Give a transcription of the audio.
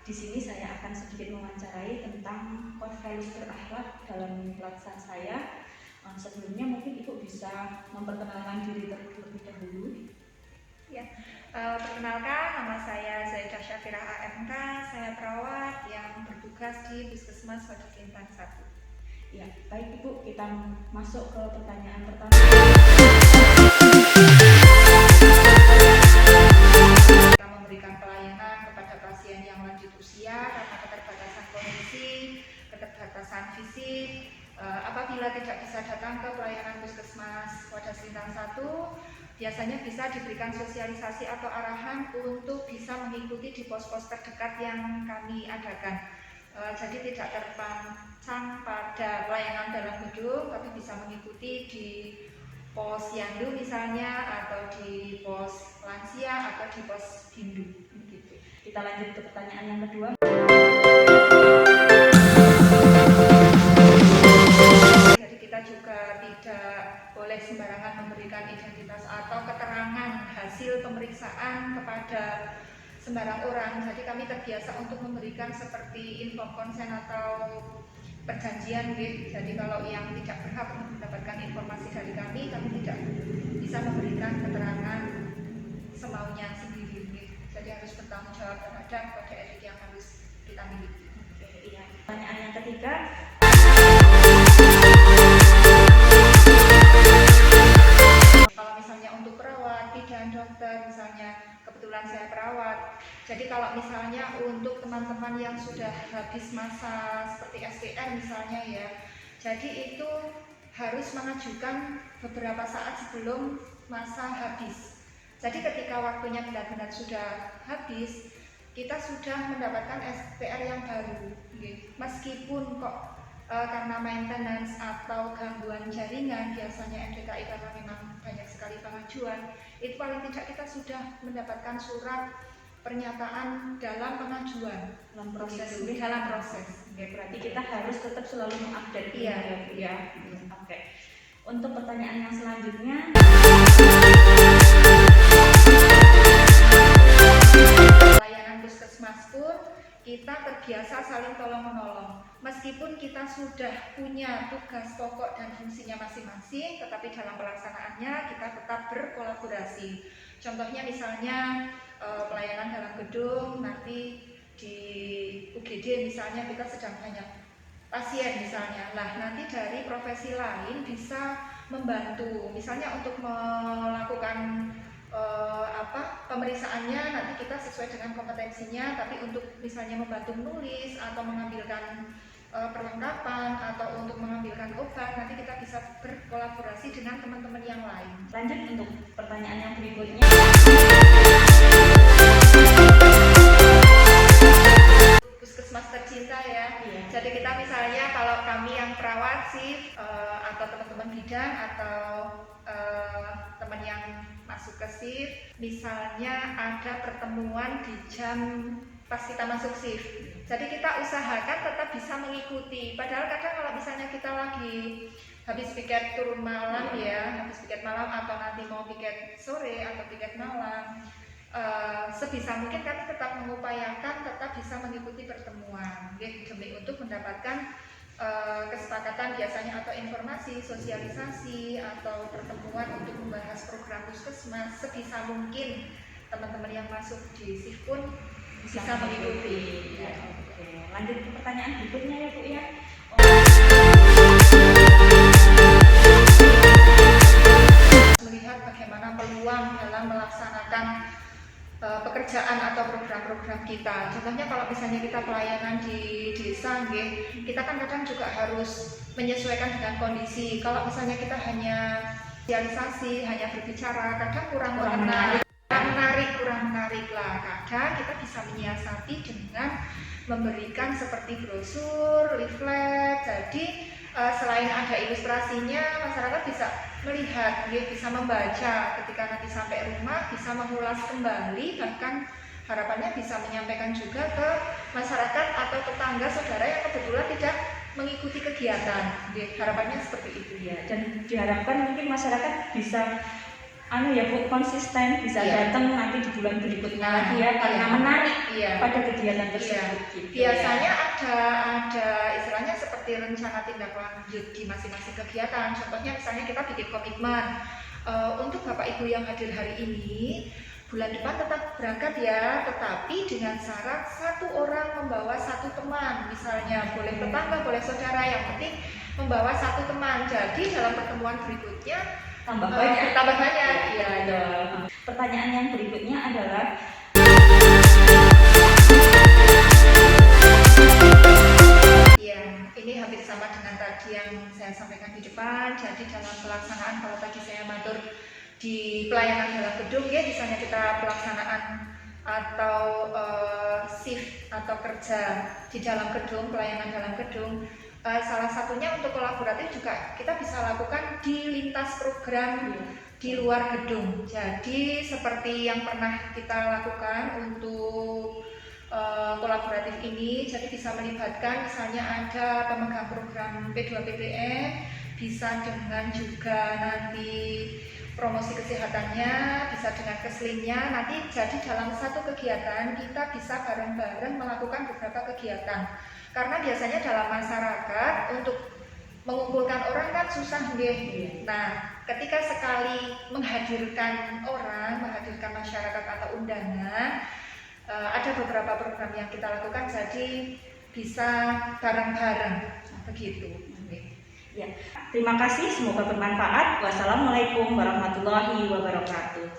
Di sini saya akan sedikit mewawancarai tentang core values berakhlak dalam pelaksanaan saya. Sebelumnya mungkin Ibu bisa memperkenalkan diri terlebih dahulu. Ya, perkenalkan, nama saya Zaidah Syafirah AMK. Saya perawat yang bertugas di Puskesmas Wadas Lintang 1. Ya, baik Ibu, kita masuk ke pertanyaan pertama. Kita memberikan pelayanan kepada pasien yang lanjut usia karena keterbatasan kondisi, keterbatasan fisik. Apabila tidak bisa datang ke pelayanan Puskesmas Wadas Lintang 1, biasanya bisa diberikan sosialisasi atau arahan untuk bisa mengikuti di pos-pos terdekat yang kami adakan. Jadi tidak terpancang pada pelayanan dalam gedung, tapi bisa mengikuti di pos Yandu misalnya, atau di pos lansia, atau di pos Hindu. Begitu. Kita lanjut ke pertanyaan yang kedua. Jadi kita juga tidak boleh sembarangan memberikan identitas atau keterangan hasil pemeriksaan kepada sembarang orang. Jadi kami terbiasa untuk memberikan seperti info konsen atau perjanjian, gitu. Jadi kalau yang tidak berhak untuk mendapatkan informasi dari kami tidak bisa memberikan keterangan semaunya sendiri, gitu. Jadi harus bertanggung jawab terhadap kode etik yang harus kita miliki. Iya. Pertanyaan yang ketiga. Kalau misalnya untuk perawat, bidan, dokter, misalnya kebetulan saya perawat. Jadi kalau misalnya untuk teman-teman yang sudah habis masa seperti STR misalnya ya, jadi itu harus mengajukan beberapa saat sebelum masa habis. Jadi ketika waktunya benar-benar sudah habis, kita sudah mendapatkan STR yang baru. Meskipun kok karena maintenance atau gangguan jaringan, biasanya MDKI karena memang banyak sekali pengajuan, itu paling tidak kita sudah mendapatkan surat pernyataan dalam pengajuan, dalam proses. Oke, berarti kita harus tetap selalu mengupdate. Iya. Ya. Oke. Untuk pertanyaan yang selanjutnya. Pelayanan puskesmas pun kita terbiasa saling tolong-menolong. Meskipun kita sudah punya tugas pokok dan fungsinya masing-masing, tetapi dalam pelaksanaannya kita tetap berkolaborasi. Contohnya misalnya pelayanan dalam gedung, nanti di UGD misalnya kita sedang banyak pasien misalnya. Nanti dari profesi lain bisa membantu. Misalnya untuk melakukan pemeriksaannya nanti kita sesuai dengan kompetensinya, tapi untuk misalnya membantu menulis atau mengambilkan perlengkapan atau untuk mengambilkan obat, nanti kita bisa berkolaborasi dengan teman-teman yang lain. Lanjut untuk pertanyaan yang berikutnya. Puskesmas tercinta ya. Iya. Jadi kita misalnya kalau kami yang perawat sih atau teman-teman bidan atau teman yang masuk ke shift, misalnya ada pertemuan di jam pas kita masuk shift. Jadi kita usahakan tetap bisa mengikuti. Padahal kadang kalau misalnya kita lagi habis piket turun malam ya, habis piket malam atau nanti mau piket sore atau piket malam, sebisa mungkin kami tetap mengupayakan tetap bisa mengikuti pertemuan, demi untuk mendapatkan kesepakatan biasanya atau informasi, sosialisasi atau pertemuan untuk membahas program puskesmas. Sebisa mungkin teman-teman yang masuk di shift pun bisa mengikuti. Ya, oke. Lanjut ke pertanyaan berikutnya ya Bu ya. Melihat bagaimana peluang dalam melaksanakan pekerjaan atau program-program kita. Contohnya kalau misalnya kita pelayanan di desa, kita kan kadang juga harus menyesuaikan dengan kondisi. Kalau misalnya kita hanya sosialisasi, hanya berbicara, kadang kurang menarik lah. Kadang kita bisa menyiasati dengan memberikan seperti brosur, leaflet. Jadi selain ada ilustrasinya, masyarakat bisa melihat, bisa membaca. Ketika nanti sampai rumah bisa mengulas kembali, bahkan harapannya bisa menyampaikan juga ke masyarakat atau tetangga saudara yang kebetulan tidak mengikuti kegiatan. Harapannya seperti itu ya. Dan diharapkan mungkin masyarakat bisa anu ya Bu, konsisten bisa Iya. datang nanti di bulan berikutnya Nah, lagi ya, karena iya. menarik Iya. pada kegiatan tersebut. Gitu Biasanya ya. ada istilahnya seperti rencana tindak lanjut di masing-masing kegiatan. Contohnya misalnya kita bikin komitmen untuk Bapak Ibu yang hadir hari ini, bulan depan tetap berangkat ya, tetapi dengan syarat satu orang membawa satu teman. Misalnya boleh tetangga, boleh saudara, yang penting membawa satu teman. Jadi dalam pertemuan berikutnya Tambah banyak. tambah banyak. Iya, Ya. Pertanyaan yang berikutnya adalah ya, ini hampir sama dengan tadi yang saya sampaikan di depan. Jadi dalam pelaksanaan, kalau tadi saya matur di pelayanan dalam gedung ya, misalnya kita pelaksanaan atau shift atau kerja di dalam gedung, pelayanan dalam gedung, salah satunya untuk kolaboratif juga kita bisa lakukan di lintas program di luar gedung. Jadi seperti yang pernah kita lakukan untuk kolaboratif ini, jadi bisa melibatkan misalnya ada pemegang program P2PBN, bisa dengan juga nanti promosi kesehatannya, bisa dengan keslinnya. Nanti jadi dalam satu kegiatan kita bisa bareng-bareng melakukan beberapa kegiatan. Karena biasanya dalam masyarakat untuk mengumpulkan orang kan susah deh. Nah, ketika sekali menghadirkan orang, menghadirkan masyarakat atau undangan, ada beberapa program yang kita lakukan, jadi bisa bareng-bareng begitu. ya. Terima kasih, semoga bermanfaat. Wassalamualaikum warahmatullahi wabarakatuh.